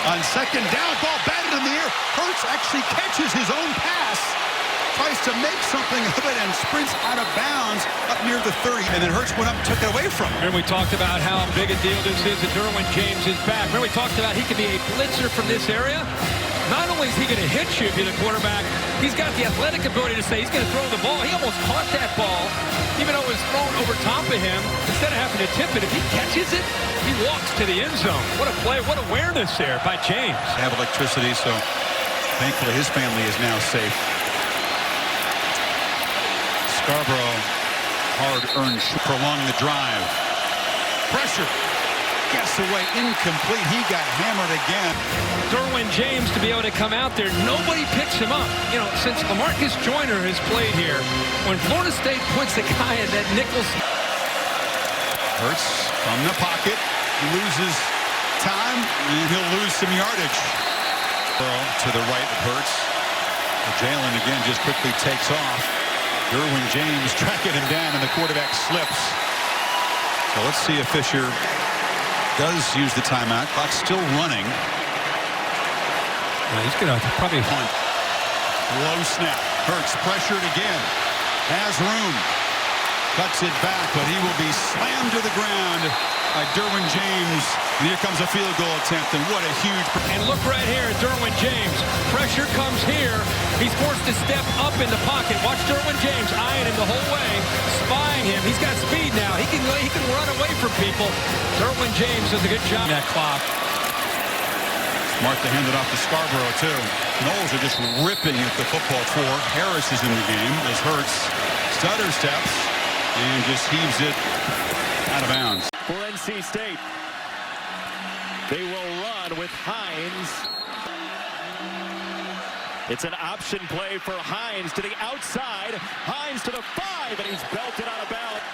On second down, ball batted in the air. Hurts actually catches his own pass. Tries to make something of it and sprints out of bounds up near the 30. And then Hurts went up and took it away from him. And we talked about how big a deal this is that Derwin James is back. Remember we talked about he could be a blitzer from this area. Not only is he going to hit you if you're the quarterback, he's got the athletic ability to say he's going to throw the ball. He almost caught that ball, even though it was thrown over top of him. Instead of having to tip it, if he catches it, he walks to the end zone. What a play, what awareness there by James. They have electricity, so thankfully his family is now safe. Scarborough, hard-earned, prolonging the drive. Pressure. Gets away, incomplete. He got hammered again. Derwin James to be able to come out there. Nobody picks him up. You know, since LaMarcus Joyner has played here, when Florida State puts the guy in that nickel. Hurts from the pocket. Loses time, and he'll lose some yardage. To the right of Hurts. Jalen again just quickly takes off. Derwin James tracking him down, and the quarterback slips. So let's see if Fisher does use the timeout. Clock's still running. He's going to probably punt. Low snap. Hurts pressured again. Has room. Cuts it back, but he will be slammed to the ground by Derwin James. And here comes a field goal attempt, and what a huge... And look right here at Derwin James. Pressure comes here. He's forced to step up in the pocket. Watch Derwin James eyeing him the whole way, spying him. He's got speed now. He can run away from people. Derwin James does a good job. That clock. Smart to hand it off to Scarborough, too. Knowles are just ripping at the football floor. Harris is in the game as Hurts stutter steps and just heaves it out of bounds. For NC State, they will run with Hines. It's an option play for Hines to the outside. Hines to the 5, and he's belted out of bounds.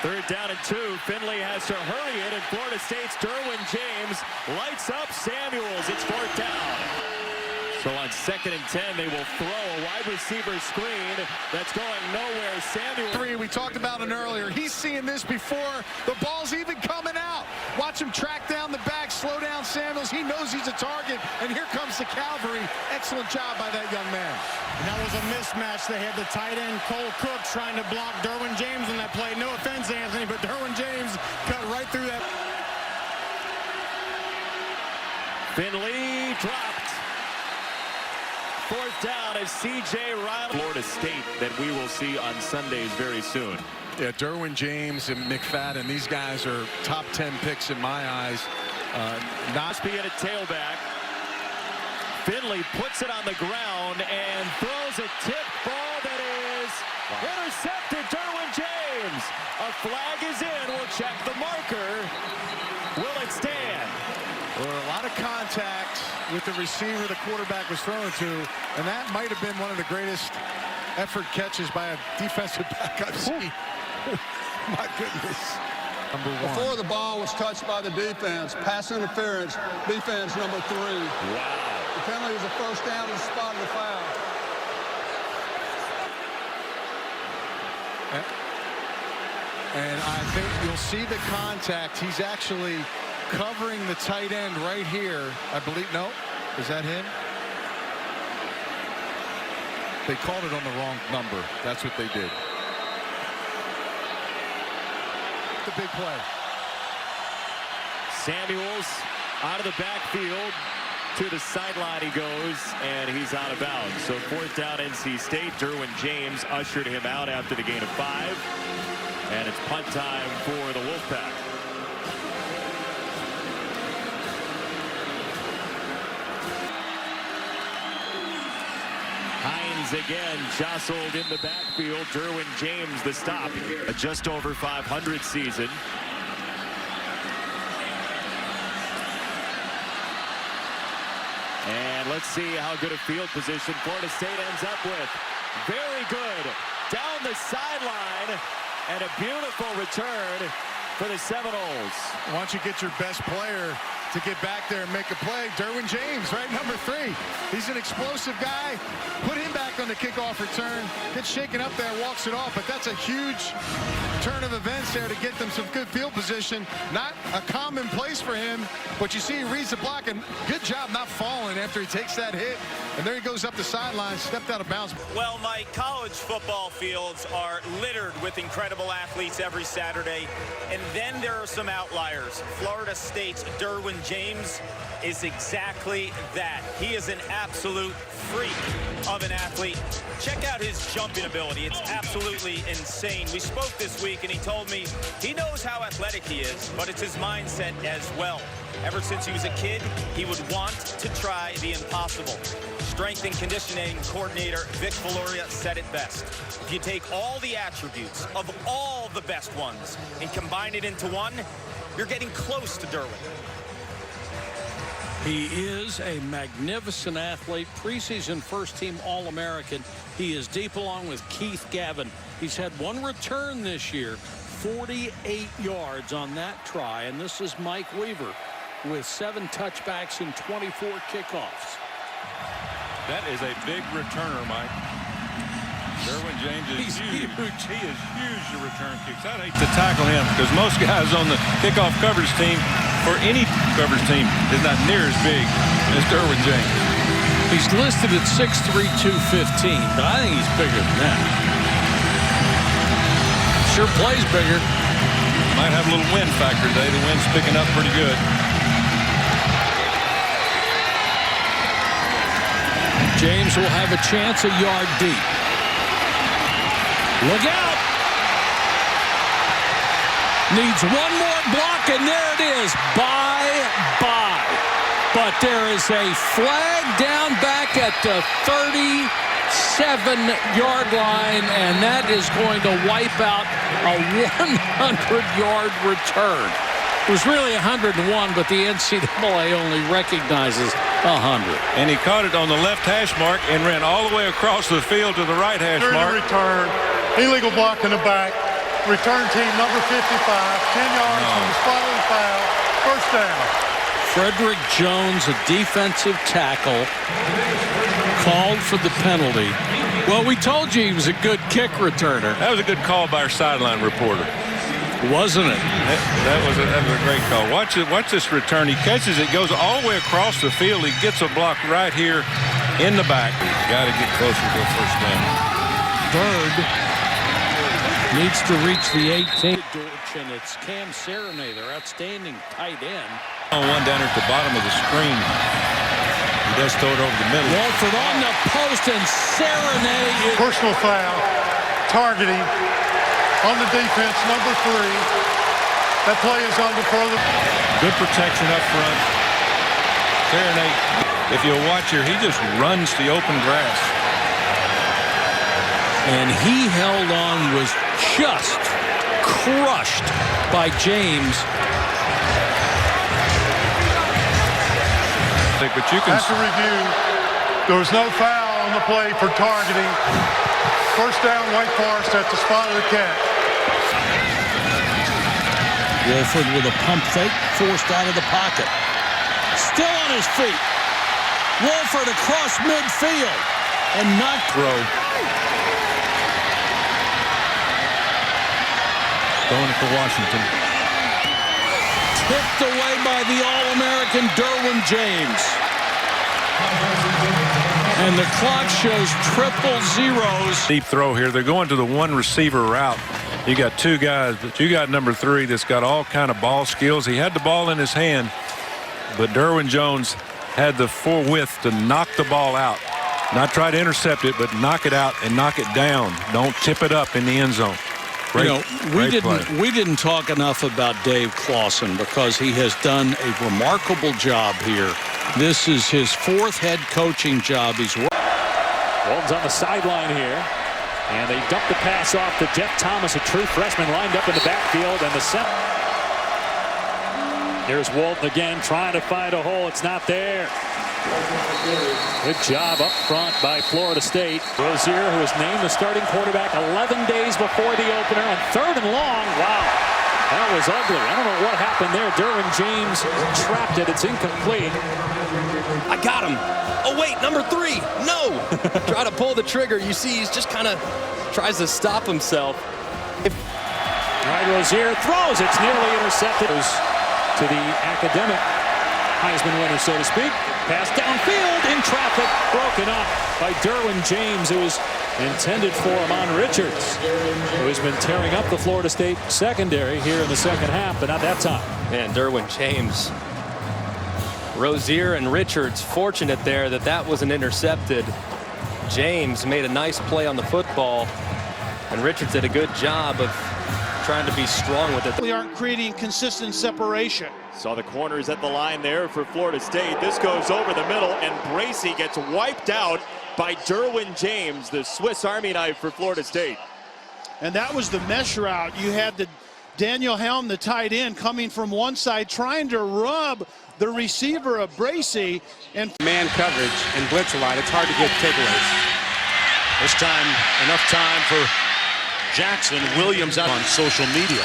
3rd down and 2. Finley has to hurry it, and Florida State's Derwin James lights up Samuels. It's 4th down. So on 2nd and 10, they will throw a wide receiver screen that's going nowhere. Samuel. We talked about it earlier. He's seeing this before the ball's even coming out. Watch him track down the back, slow down Samuels. He knows he's a target, and here comes the cavalry. Excellent job by that young man. And that was a mismatch. They had the tight end Cole Cook trying to block Derwin James on that play. No offense, Anthony, but Derwin James cut right through that. Finley dropped. 4th down is C.J. Riley. Florida State that we will see on Sundays very soon. Yeah, Derwin James and McFadden, these guys are top 10 picks in my eyes. Not being a tailback. Finley puts it on the ground and throws a tip ball that is intercepted. Derwin James. A flag is in. We'll check the marker. Will it stand? Well, a lot of contact with the receiver the quarterback was throwing to, and that might have been one of the greatest effort catches by a defensive back I've seen. My goodness. Number 1. Before the ball was touched by the defense, pass interference, defense number 3. Wow. The penalty is a 1st down to the spot of the foul. And I think you'll see the contact. He's actually covering the tight end right here. I believe, no, is that him? They called it on the wrong number. That's what they did. The big play. Samuels out of the backfield. To the sideline he goes, and he's out of bounds. So 4th down NC State. Derwin James ushered him out after the gain of 5. And it's punt time for the Wolfpack. Hines again jostled in the backfield. Derwin James the stop. A just over 500 season. And let's see how good a field position Florida State ends up with. Very good. Down the sideline, and a beautiful return for the Seminoles. Once you get your best player to get back there and make a play. Derwin James, right, number 3. He's an explosive guy. Put him back on the kickoff return. Gets shaken up there, walks it off, but that's a huge turn of events there to get them some good field position. Not a common place for him, but you see he reads the block, and good job not falling after he takes that hit. And there he goes up the sideline, stepped out of bounds. Well, my college football fields are littered with incredible athletes every Saturday, and then there are some outliers. Florida State's Derwin James is exactly that. He is an absolute freak of an athlete. Check out his jumping ability. It's absolutely insane. We spoke this week, and he told me he knows how athletic he is, but it's his mindset as well. Ever since he was a kid, he would want to try the impossible. Strength and conditioning coordinator Vic Valoria said it best. If you take all the attributes of all the best ones and combine it into one, you're getting close to Derwin. He is a magnificent athlete, preseason first-team All-American. He is deep along with Keith Gavin. He's had one return this year, 48 yards on that try, and this is Mike Weaver with 7 touchbacks and 24 kickoffs. That is a big returner, Mike. Derwin James is huge. He is huge to return kicks. I'd hate to tackle him because most guys on the kickoff coverage team for any coverage team is not near as big as Derwin James. He's listed at 6'3", 215, but I think he's bigger than that. Sure plays bigger. Might have a little wind factor today. The wind's picking up pretty good. James will have a chance a yard deep. Look out. Needs one more block, and there it is. Bye-bye. But there is a flag down back at the 37-yard line, and that is going to wipe out a 100-yard return. It was really 101, but the NCAA only recognizes 100. And he caught it on the left hash mark and ran all the way across the field to the right hash mark. Return, illegal block in the back. Return team number 55, 10 yards from the spot of the foul. First down. Frederick Jones, a defensive tackle, called for the penalty. Well, we told you he was a good kick returner. That was a good call by our sideline reporter. Wasn't it? That was a great call. Watch this return. He catches it, goes all the way across the field. He gets a block right here in the back. Got to get closer to a first down. Bird needs to reach the 18. And it's Cam Serenay, their outstanding tight end. One down at the bottom of the screen. He does throw it over the middle. Wolford on the post, and Serenay. Personal foul, targeting. On the defense, number 3. That play is on the further. Good protection up front. Serenay, if you'll watch here, he just runs the open grass. And he held on, was just crushed by James. But you can after review, there was no foul on the play for targeting. First down, Wake Forest at the spot of the catch. Wolford with a pump fake, forced out of the pocket. Still on his feet. Wolford across midfield and not throw. Going for Washington. Tipped away by the All-American Derwin James. And the clock shows triple zeros. Deep throw here. They're going to the one receiver route. You got 2 guys, but you got number 3 that's got all kind of ball skills. He had the ball in his hand, but Derwin Jones had the full width to knock the ball out. Not try to intercept it, but knock it out and knock it down. Don't tip it up in the end zone. Great, we didn't talk enough about Dave Clawson because he has done a remarkable job here. This is his 4th head coaching job. He's Walton's on the sideline here, and they dump the pass off to Jeff Thomas, a true freshman, lined up in the backfield, and the center. Here's Walton again, trying to find a hole. It's not there. Good job up front by Florida State. Rozier, who was named the starting quarterback 11 days before the opener, on 3rd and long. Wow. That was ugly. I don't know what happened there. Derwin James trapped it. It's incomplete. I got him. Oh, wait, number 3. No. Try to pull the trigger. You see, he's just kind of tries to stop himself. Right, Rozier throws. It's nearly intercepted. To the academic Heisman winner, so to speak. Pass downfield in traffic. Broken up by Derwin James. It was intended for Amon Richards, who has been tearing up the Florida State secondary here in the second half, but not that time. Man, Derwin James. Rozier and Richards fortunate there that wasn't intercepted. James made a nice play on the football, and Richards did a good job of trying to be strong with it. We aren't creating consistent separation. Saw the corners at the line there for Florida State. This goes over the middle, and Bracey gets wiped out by Derwin James, the Swiss Army knife for Florida State. And that was the mesh route. You had the Daniel Helm, the tight end, coming from one side, trying to rub the receiver of Bracey. And man coverage and blitz a lot. It's hard to get takeaways. This time, enough time for Jackson. Williams out on social media.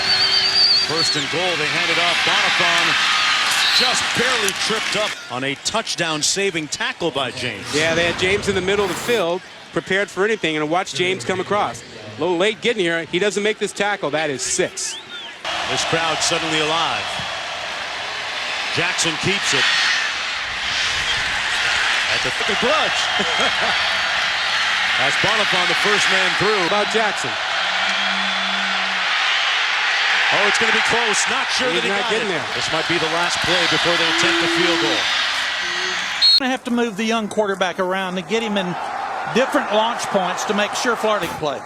First and goal, they hand it off. Bonifon just barely tripped up on a touchdown-saving tackle by James. Yeah, they had James in the middle of the field, prepared for anything, and watch James come across. A little late getting here. He doesn't make this tackle. That is 6. This crowd suddenly alive. Jackson keeps it. At the grudge. As Bonifon, the first man through. About Jackson. Oh, it's going to be close. Not sure He's that he not got getting it. there. This might be the last play before they attempt the field goal. Going to have to move the young quarterback around to get him in different launch points to make sure Florida can play.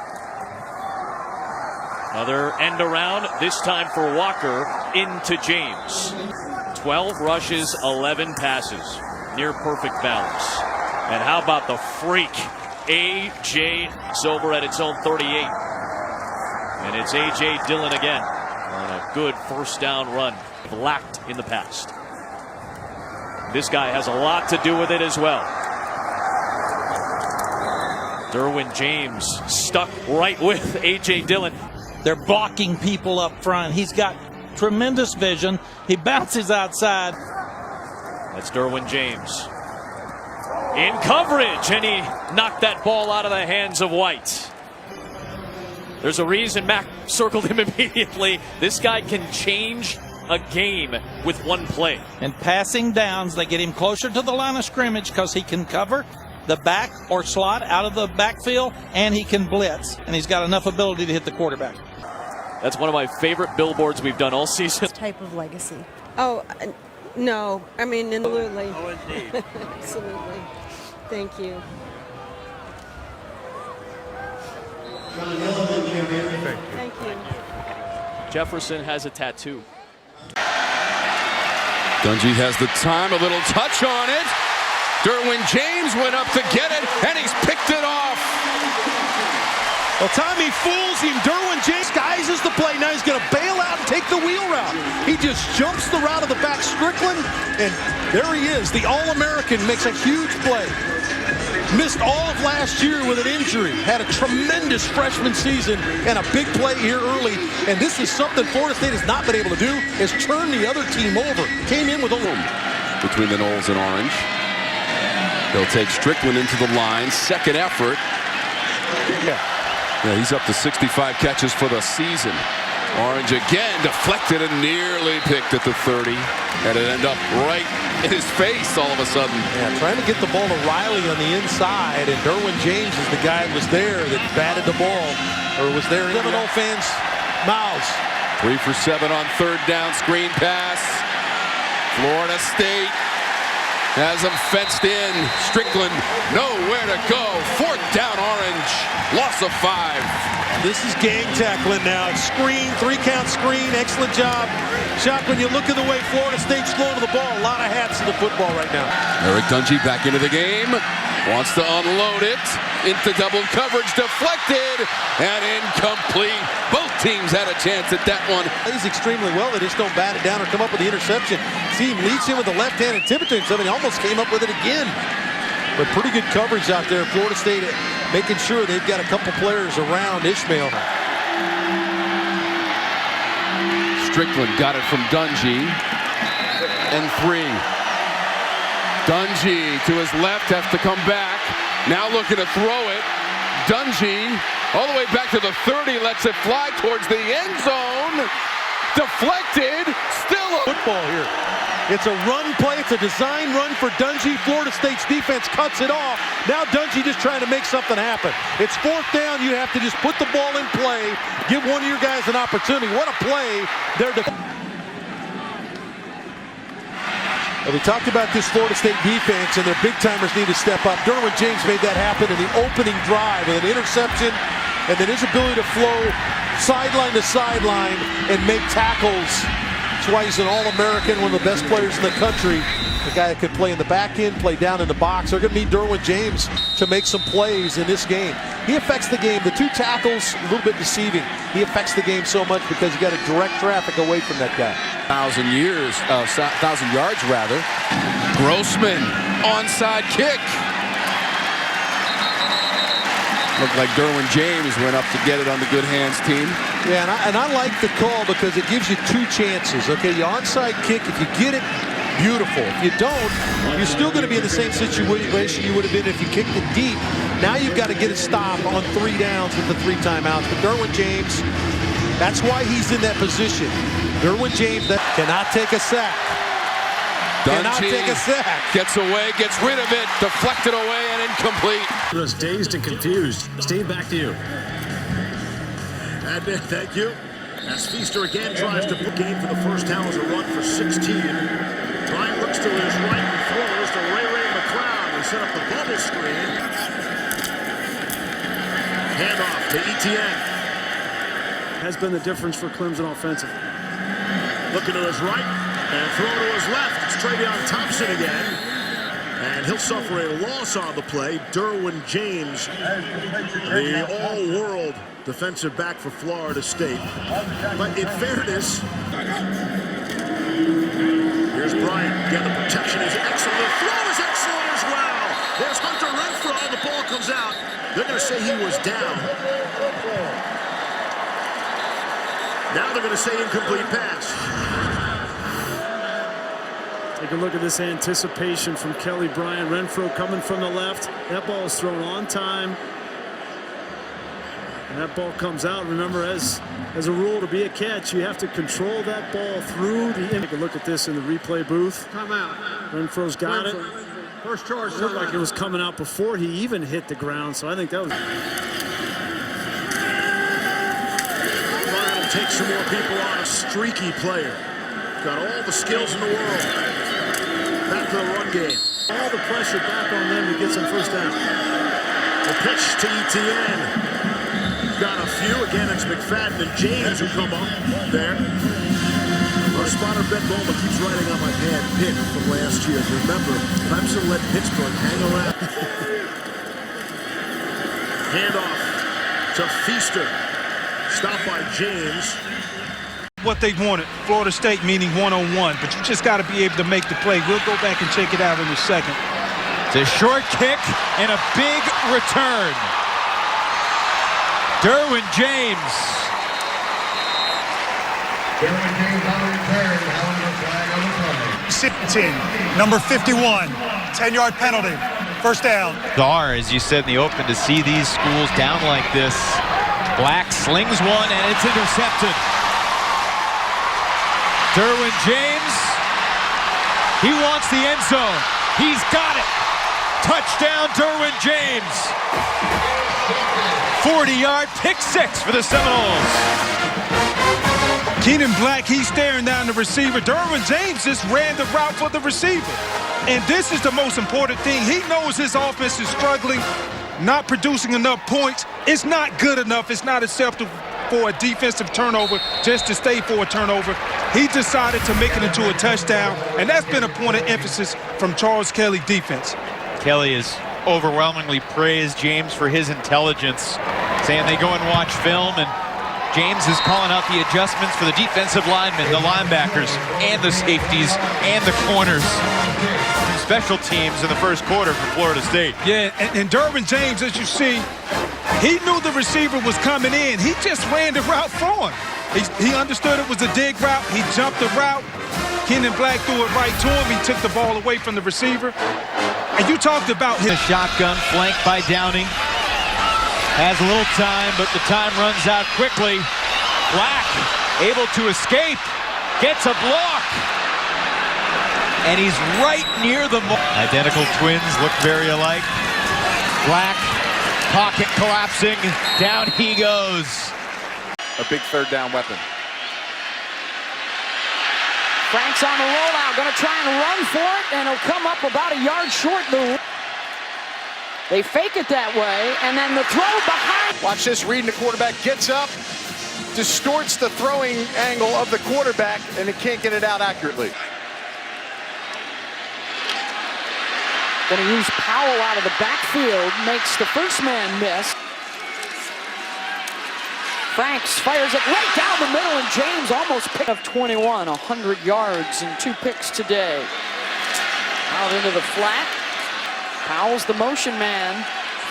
Another end around, this time for Walker into James. 12 rushes, 11 passes. Near perfect balance. And how about the freak? A.J. over at its own 38. And it's A.J. Dillon again on a good first down run. Lacked in the past. This guy has a lot to do with it as well. Derwin James stuck right with A.J. Dillon. They're blocking people up front. He's got tremendous vision. He bounces outside. That's Derwin James. In coverage, and he knocked that ball out of the hands of White. There's a reason Mac circled him immediately. This guy can change a game with one play. And passing downs, they get him closer to the line of scrimmage because he can cover the back or slot out of the backfield, and he can blitz. And he's got enough ability to hit the quarterback. That's one of my favorite billboards we've done all season. Type of legacy. Oh, no. I mean, absolutely. Oh, indeed. Absolutely. Thank you. Thank you. Jefferson has a tattoo. Dungy has the time, a little touch on it. Derwin James went up to get it, and he's picked it off. Well, Tommy fools him. Derwin James disguises the play. Now he's going to bail out and take the wheel route. He just jumps the route of the back Strickland, and there he is. The All-American makes a huge play. Missed all of last year with an injury. Had a tremendous freshman season and a big play here early. And this is something Florida State has not been able to do, is turn the other team over. Came in with a room. Between the Knowles and Orange. They'll take Strickland into the line. Second effort. Yeah, he's up to 65 catches for the season. Orange again deflected and nearly picked at the 30. And it ended up right in his face all of a sudden. Yeah, trying to get the ball to Riley on the inside, and Derwin James is the guy that was there that batted the ball, or was there in Seminole fans' mouths. 3 for 7 on third down, screen pass. Florida State has them fenced in. Strickland nowhere to go. Fourth down, Orange. Loss of 5. This is gang tackling now. Screen, 3-count screen. Excellent job. Shock when you look at the way Florida State's throwing to the ball. A lot of hats in the football right now. Eric Dungy back into the game. Wants to unload it. Into double coverage. Deflected. And incomplete. Both teams had a chance at that one. Plays extremely well. They just don't bat it down or come up with the interception. See him leads him with the left hand and intimidating something. He almost came up with it again. But pretty good coverage out there. Florida State making sure they've got a couple players around Ishmael. Strickland got it from Dungy. And 3. Dungy to his left, has to come back. Now looking to throw it. Dungy all the way back to the 30, lets it fly towards the end zone. Deflected, still a football here. It's a run play. It's a design run for Dungy. Florida State's defense cuts it off. Now Dungy just trying to make something happen. It's 4th down. You have to just put the ball in play. Give one of your guys an opportunity. What a play. Well, we talked about this Florida State defense, and their big-timers need to step up. Derwin James made that happen in the opening drive with an interception, and then his ability to flow sideline to sideline and make tackles. That's why he's an All-American, one of the best players in the country. A guy that could play in the back end, play down in the box. They're going to need Derwin James to make some plays in this game. He affects the game. The 2 tackles, a little bit deceiving. He affects the game so much because you got to direct traffic away from that guy. 1,000 yards rather. Grossman, onside kick. Looked like Derwin James went up to get it on the good hands team. Yeah, and I like the call because it gives you 2 chances. Okay, you onside kick, if you get it, beautiful. If you don't, you're still going to be in the same situation you would have been if you kicked it deep. Now you've got to get a stop on 3 downs with the 3 timeouts. But Derwin James, that's why he's in that position. Derwin James that cannot take a sack. Cannot take a sack. Gets away, gets rid of it, deflected away and incomplete. He was dazed and confused. Steve, back to you. Admin, thank you. As Feaster again tries to put game for the first down as a run for 16. Bryant looks to his right and throws to Ray McLeod and set up the bubble screen. Handoff to Etienne. Has been the difference for Clemson offensively. Looking to his right and throw to his left. It's Travion Thompson again. And he'll suffer a loss on the play. Derwin James, the all-world defensive back for Florida State. But in fairness, here's Bryant. Again, the protection is excellent. The throw is excellent as well. There's Hunter Renfrow. The ball comes out. They're going to say he was down. Now they're going to say incomplete pass. Take a look at this anticipation from Kelly Bryant. Renfrow coming from the left. That ball is thrown on time. And that ball comes out. Remember, as a rule, to be a catch, you have to control that ball through the end. Take a look at this in the replay booth. Come out. Renfrow's got it. First charge. It looked like it was coming out before he even hit the ground. So I think that was... Bryant will take some more people on. A streaky player. Got all the skills in the world. Back to the run game. All the pressure back on them to get some first down. The pitch to Etienne. Got a few. Again, it's McFadden and James who come up there. Our spotter, Ben Bowman, keeps writing on my pad Pitt from last year. Remember, Clemson let Pittsburgh hang around. Handoff to Feaster. Stopped by James. What they wanted, Florida State, meaning one-on-one, but you just got to be able to make the play. We'll go back and check it out in a second. It's a short kick and a big return. Derwin James. Derwin James on the return. However, flag on the play. 16, number 51, 10-yard penalty. First down. As you said in the open, to see these schools down like this. Black slings one and it's intercepted. Derwin James, he wants the end zone. He's got it. Touchdown, Derwin James. 40-yard pick six for the Seminoles. Keenan Black, he's staring down the receiver. Derwin James just ran the route for the receiver. And this is the most important thing. He knows his offense is struggling, not producing enough points. It's not good enough. It's not acceptable for a defensive turnover just to stay for a turnover. He decided to make it into a touchdown, and that's been a point of emphasis from Charles Kelly defense. Kelly has overwhelmingly praised James for his intelligence, saying they go and watch film, and James is calling out the adjustments for the defensive linemen, the linebackers, and the safeties, and the corners. Special teams in the first quarter for Florida State. Yeah, and Derwin James, as you see, he knew the receiver was coming in. He just ran the route for him. He understood it was a dig route. He jumped the route. Kenan Black threw it right to him. He took the ball away from the receiver. And you talked about his shotgun flanked by Downing. Has a little time, but the time runs out quickly. Black able to escape. Gets a block. And he's right near the identical twins look very alike. Black, pocket collapsing. Down he goes. A big third down weapon. Frank's on the rollout, going to try and run for it, and he'll come up about a yard short. They fake it that way, and then the throw behind. Watch this, reading the quarterback, gets up, distorts the throwing angle of the quarterback, and he can't get it out accurately. Going to use Powell out of the backfield, makes the first man miss. Franks fires it right down the middle, and James almost picked up 21, 100 yards and 2 picks today. Out into the flat. Powell's the motion man.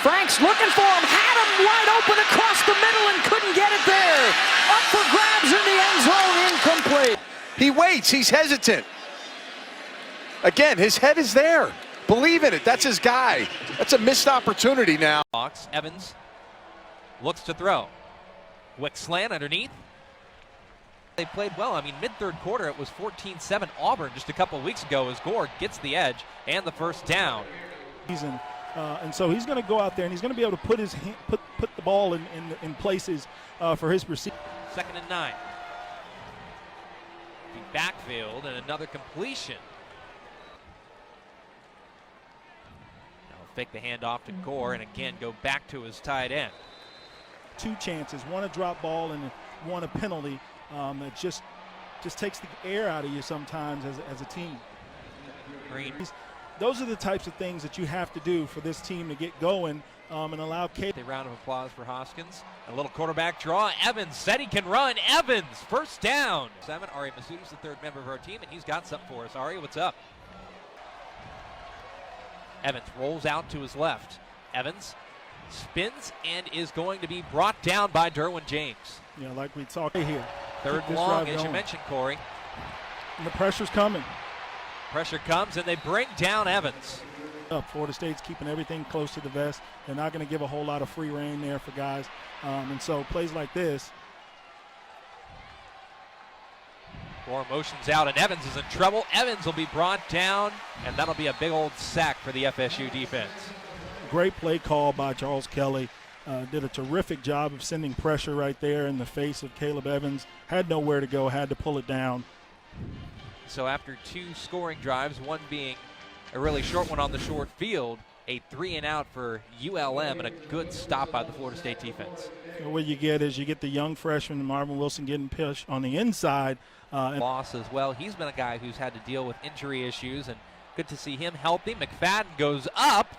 Franks looking for him, had him wide open across the middle and couldn't get it there. Up for grabs in the end zone, incomplete. He waits, he's hesitant. Again, his head is there. Believe in it, that's his guy. That's a missed opportunity now. Evans looks to throw. Quick slant underneath. They played well. I mean, mid-third quarter, it was 14-7 Auburn just a couple weeks ago as Gore gets the edge and the first down. And so he's going to go out there and he's going to be able to put his put the ball in places for his receiver. 2nd and 9. The backfield and another completion. Now fake the handoff to Gore and again go back to his tight end. 2 chances, one a drop ball and one a penalty. It just takes the air out of you sometimes as a team. Green. Those are the types of things that you have to do for this team to get going and allow A round of applause for Hoskins. A little quarterback draw. Evans said he can run. Evans, first down. 7. Ari Masuda's the 3rd member of our team, and he's got something for us. Ari, what's up? Evans rolls out to his left. Evans spins and is going to be brought down by Derwin James. Yeah, like we talked here. 3rd long, as you mentioned, Corey. And the pressure's coming. Pressure comes, and they bring down Evans. Florida State's keeping everything close to the vest. They're not going to give a whole lot of free reign there for guys. And so plays like this. Gore motions out, and Evans is in trouble. Evans will be brought down, and that'll be a big old sack for the FSU defense. Great play call by Charles Kelly. Did a terrific job of sending pressure right there in the face of Caleb Evans. Had nowhere to go, had to pull it down. So after 2 scoring drives, one being a really short one on the short field, a 3-and-out for ULM and a good stop by the Florida State defense. What you get is you get the young freshman Marvin Wilson getting pushed on the inside. Loss as well. He's been a guy who's had to deal with injury issues, and good to see him healthy. McFadden goes up.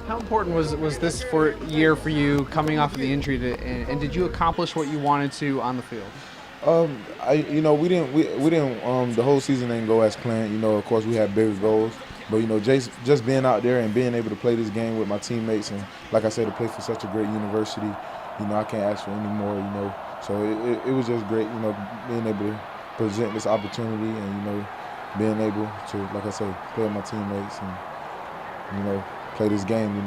How important was this year for you coming off of the injury, and did you accomplish what you wanted to on the field? We didn't. The whole season didn't go as planned. Of course, we had bigger goals. But just being out there and being able to play this game with my teammates, and like I said, to play for such a great university, I can't ask for any more. So it was just great. Being able to present this opportunity and being able to, like I say, play with my teammates and play this game.